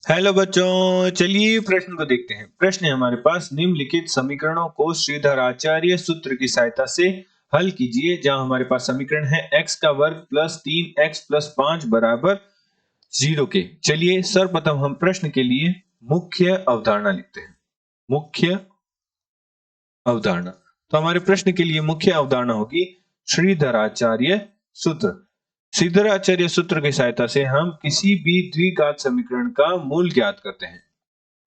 Hello बच्चों, चलिए प्रश्न को देखते हैं। प्रश्न है हमारे पास, निम्नलिखित समीकरणों को श्रीधराचार्य सूत्र की सहायता से हल कीजिए। जहां हमारे पास समीकरण है x का वर्ग प्लस 3x प्लस 5 बराबर 0 के। चलिए सर्वप्रथम हम प्रश्न के लिए मुख्य अवधारणा लिखते हैं। मुख्य अवधारणा, तो हमारे प्रश्न के लिए मुख्य अवधारणा होगी श्रीधराचार्य सूत्र। श्रीधराचार्य सूत्र की सहायता से हम किसी भी द्विघात समीकरण का मूल ज्ञात करते हैं।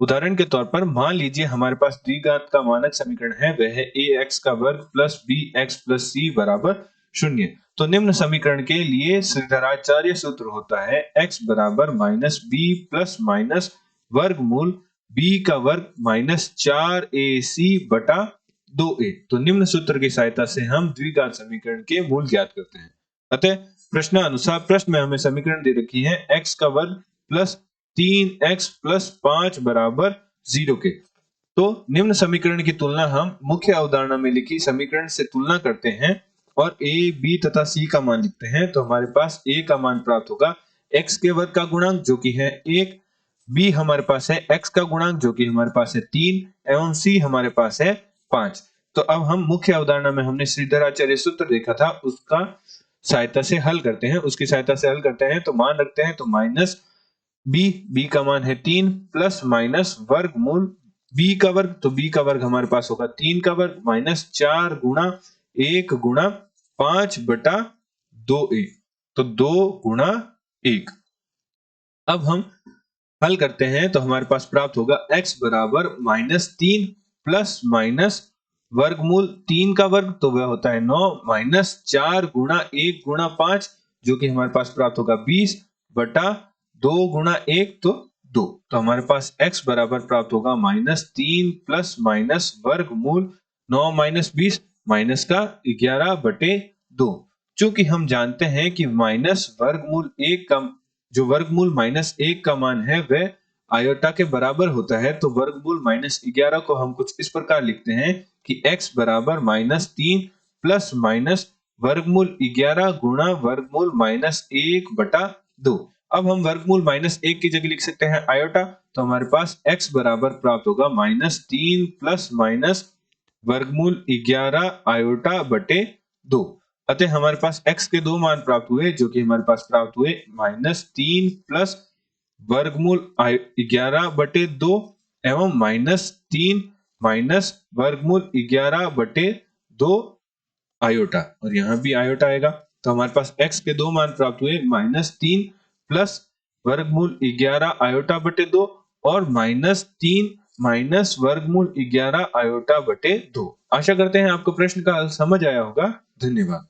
उदाहरण के तौर पर मान लीजिए हमारे पास द्विघात का मानक समीकरण है, वह है ax का वर्ग प्लस bx प्लस c बराबर 0। तो निम्न समीकरण के लिए श्रीधराचार्य सूत्र होता है x बराबर माइनस b प्लस माइनस वर्गमूल b का वर्ग माइनस 4ac बटा 2a। तो निम्न सूत्र की सहायता से हम द्विघात समीकरण के मूल ज्ञात करते हैं। अतः प्रश्नानुसार प्रश्न में हमें समीकरण दे रखी है x का वर्ग प्लस 3x प्लस 5 बराबर 0 के। तो निम्न समीकरण की तुलना हम मुख्य अवधारणा में लिखी समीकरण से तुलना करते हैं और a, b तथा c का मान लिखते हैं। तो हमारे पास a का मान प्राप्त होगा x के वर्ग का गुणांक जो कि है 1, b हमारे पास है x का गुणांक जो कि हमारे पास है 3 एवं c हमारे पास है 5। तो अब हम मुख्य अवधारणा में हमने श्रीधराचार्य सूत्र देखा था, उसका सहायता से हल करते हैं। उसकी सहायता से हल करते हैं तो मान रखते हैं, तो माइनस b का मान है 3 प्लस माइनस वर्गमूल b का वर्ग, तो b का वर्ग हमारे पास होगा 3 का वर्ग माइनस 4 गुणा 1 गुणा 5 बटा 2a, तो 2 गुणा 1। अब हम हल करते हैं तो हमारे पास प्राप्त होगा x बराबर -3 प्लस माइनस वर्गमूल 3 का वर्ग, तो वह होता है 9 माइनस 4 गुणा 1 गुणा 5 जो कि हमारे पास प्राप्त होगा 20 बटा 2 गुणा 1, तो 2। तो हमारे पास x बराबर प्राप्त होगा -3 प्लस माइनस वर्गमूल 9 माइनस 20 माइनस का 11 बटे 2। चूंकि हम जानते हैं कि माइनस वर्गमूल 1 का जो वर्गमूल -1 का मान है वह आयोटा के बराबर होता है, तो वर्गमूल -11 को हम कुछ इस प्रकार लिखते हैं कि x बराबर -3 प्लस माइनस वर्गमूल 11 गुणा वर्गमूल -1 बटा 2। अब हम वर्गमूल -1 की जगह लिख सकते हैं आयोटा, तो हमारे पास x बराबर प्राप्त होगा -3 प्लस माइनस वर्गमूल 11 आयोटा बटे 2। अतः हमारे पास x के दो मान प्राप्त हुए जो कि हमारे पास प्राप्त हुए -3 प्लस वर्गमूल 11 बटे 2 एवं -3 माइनस वर्गमूल 11 बटे 2 आयोटा, और यहाँ भी आयोटा आएगा। तो हमारे पास x के दो मान प्राप्त हुए -3 प्लस वर्गमूल 11 आयोटा बटे 2 और -3 माइनस वर्गमूल 11 आयोटा बटे 2। आशा करते हैं आपको प्रश्न का हल समझ आया होगा। धन्यवाद।